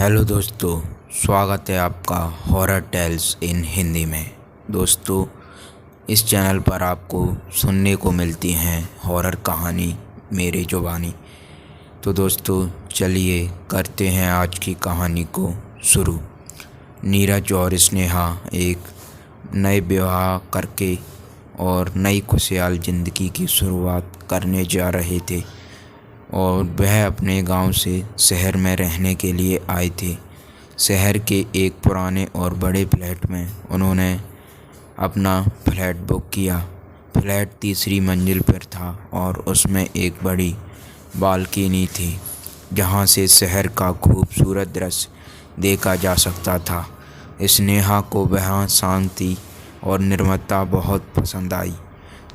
Hello दोस्तों, स्वागत है आपका हॉरर टेल्स इन हिंदी में। दोस्तों, इस चैनल पर आपको सुनने को मिलती हैं हॉरर कहानी मेरी ज़ुबानी। तो दोस्तों, चलिए करते हैं आज की कहानी को शुरू। नीरज और स्नेहा एक नए विवाह करके और नई खुशहाल ज़िंदगी की शुरुआत करने जा रहे थे और वह अपने गांव से शहर में रहने के लिए आए थे। शहर के एक पुराने और बड़े फ्लैट में उन्होंने अपना फ्लैट बुक किया। फ्लैट तीसरी मंजिल पर था और उसमें एक बड़ी बालकनी थी जहां से शहर का खूबसूरत दृश्य देखा जा सकता था। स्नेहा को वहाँ शांति और निर्मलता बहुत पसंद आई,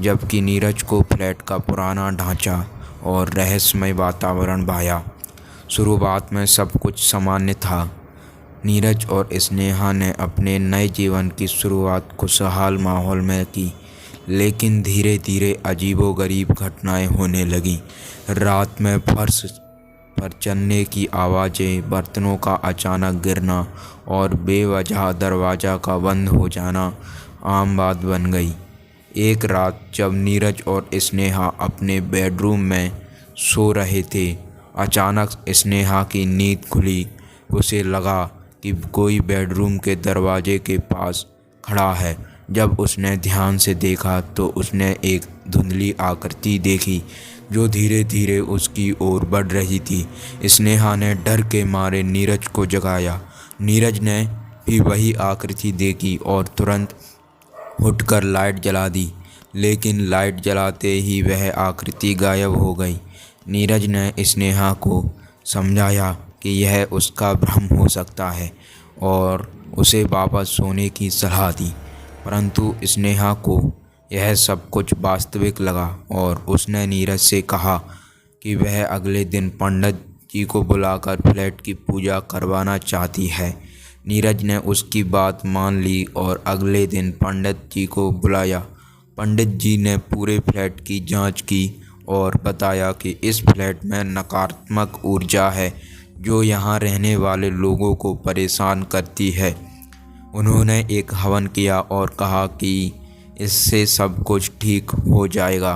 जबकि नीरज को फ्लैट का पुराना ढांचा और रहस्यमय वातावरण भाया। शुरुआत में सब कुछ सामान्य था। नीरज और स्नेहा ने अपने नए जीवन की शुरुआत खुशहाल माहौल में की, लेकिन धीरे धीरे अजीबोगरीब घटनाएं होने लगीं। रात में फर्श पर चलने की आवाज़ें, बर्तनों का अचानक गिरना और बेवजह दरवाज़ा का बंद हो जाना आम बात बन गई। एक रात जब नीरज और स्नेहा अपने बेडरूम में सो रहे थे, अचानक स्नेहा की नींद खुली। उसे लगा कि कोई बेडरूम के दरवाजे के पास खड़ा है। जब उसने ध्यान से देखा तो उसने एक धुंधली आकृति देखी जो धीरे धीरे उसकी ओर बढ़ रही थी। स्नेहा ने डर के मारे नीरज को जगाया। नीरज ने भी वही आकृति देखी और तुरंत उठकर लाइट जला दी, लेकिन लाइट जलाते ही वह आकृति गायब हो गई। नीरज ने स्नेहा को समझाया कि यह उसका भ्रम हो सकता है और उसे वापस सोने की सलाह दी, परंतु स्नेहा को यह सब कुछ वास्तविक लगा और उसने नीरज से कहा कि वह अगले दिन पंडित जी को बुलाकर फ्लैट की पूजा करवाना चाहती है। नीरज ने उसकी बात मान ली और अगले दिन पंडित जी को बुलाया। पंडित जी ने पूरे फ्लैट की जांच की और बताया कि इस फ्लैट में नकारात्मक ऊर्जा है जो यहाँ रहने वाले लोगों को परेशान करती है। उन्होंने एक हवन किया और कहा कि इससे सब कुछ ठीक हो जाएगा।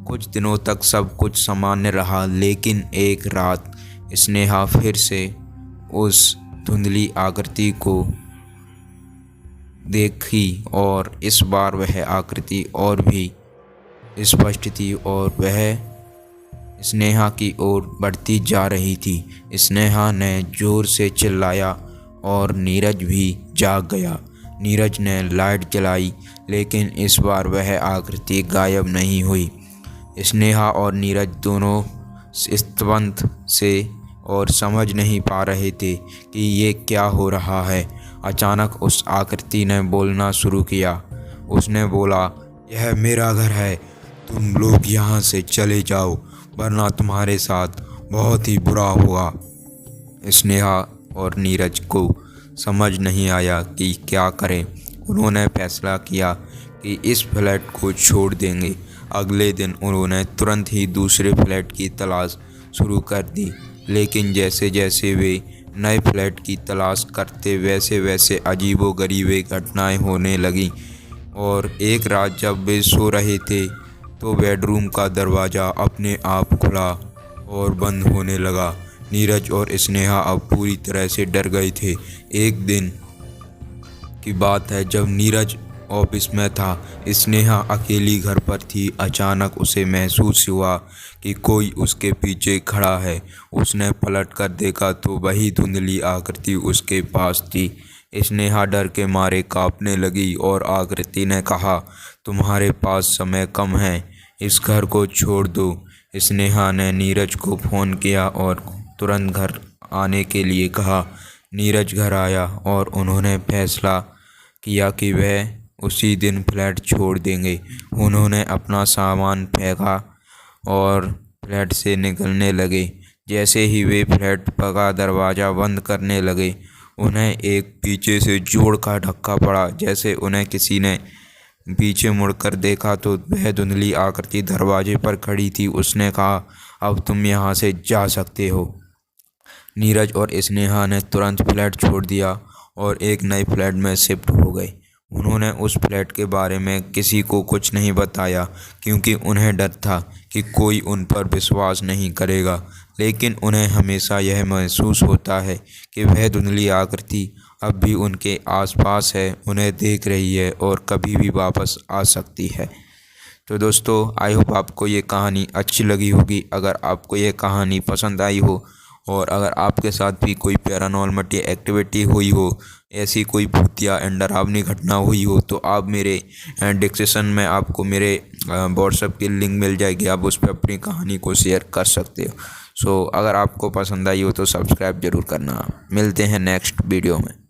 कुछ दिनों तक सब कुछ सामान्य रहा, लेकिन एक रात स्नेहा फिर से उस धुंधली आकृति को देखी और इस बार वह आकृति और भी स्पष्ट थी और वह स्नेहा की ओर बढ़ती जा रही थी। स्नेहा ने जोर से चिल्लाया और नीरज भी जाग गया। नीरज ने लाइट जलाई, लेकिन इस बार वह आकृति गायब नहीं हुई। स्नेहा और नीरज दोनों स्तब्ध से और समझ नहीं पा रहे थे कि ये क्या हो रहा है। अचानक उस आकृति ने बोलना शुरू किया। उसने बोला, यह मेरा घर है, तुम लोग यहाँ से चले जाओ वरना तुम्हारे साथ बहुत ही बुरा होगा। स्नेहा और नीरज को समझ नहीं आया कि क्या करें। उन्होंने फैसला किया कि इस फ्लैट को छोड़ देंगे। अगले दिन उन्होंने तुरंत ही दूसरे फ्लैट की तलाश शुरू कर दी, लेकिन जैसे जैसे वे नए फ्लैट की तलाश करते वैसे वैसे अजीबोगरीब घटनाएं होने लगीं। और एक रात जब वे सो रहे थे तो बेडरूम का दरवाज़ा अपने आप खुला और बंद होने लगा। नीरज और स्नेहा अब पूरी तरह से डर गए थे। एक दिन की बात है जब नीरज ऑफिस में था, स्नेहा अकेली घर पर थी। अचानक उसे महसूस हुआ कि कोई उसके पीछे खड़ा है। उसने पलट कर देखा तो वही धुंधली आकृति उसके पास थी। स्नेहा डर के मारे कांपने लगी और आकृति ने कहा, तुम्हारे पास समय कम है, इस घर को छोड़ दो। स्नेहा ने नीरज को फ़ोन किया और तुरंत घर आने के लिए कहा। नीरज घर आया और उन्होंने फैसला किया कि वह उसी दिन फ्लैट छोड़ देंगे। उन्होंने अपना सामान फेंका और फ्लैट से निकलने लगे। जैसे ही वे फ्लैट का दरवाज़ा बंद करने लगे, उन्हें एक पीछे से जोर का धक्का पड़ा। जैसे उन्हें किसी ने पीछे मुड़कर देखा तो वह धुंधली आकृति दरवाजे पर खड़ी थी। उसने कहा, अब तुम यहाँ से जा सकते हो। नीरज और स्नेहा ने तुरंत फ्लैट छोड़ दिया और एक नए फ्लैट में शिफ्ट हो गए। उन्होंने उस फ्लैट के बारे में किसी को कुछ नहीं बताया क्योंकि उन्हें डर था कि कोई उन पर विश्वास नहीं करेगा। लेकिन उन्हें हमेशा यह महसूस होता है कि वह धुंधली आकृति अब भी उनके आसपास है, उन्हें देख रही है और कभी भी वापस आ सकती है। तो दोस्तों, आई होप आपको ये कहानी अच्छी लगी होगी। अगर आपको ये कहानी पसंद आई हो और अगर आपके साथ भी कोई पैरानॉर्मल एक्टिविटी हुई हो, ऐसी कोई भूतिया एंड डरावनी घटना हुई हो, तो आप मेरे डिस्क्रिप्शन में आपको मेरे व्हाट्सएप की लिंक मिल जाएगी। आप उस पर अपनी कहानी को शेयर कर सकते हो। अगर आपको पसंद आई हो तो सब्सक्राइब ज़रूर करना। मिलते हैं नेक्स्ट वीडियो में।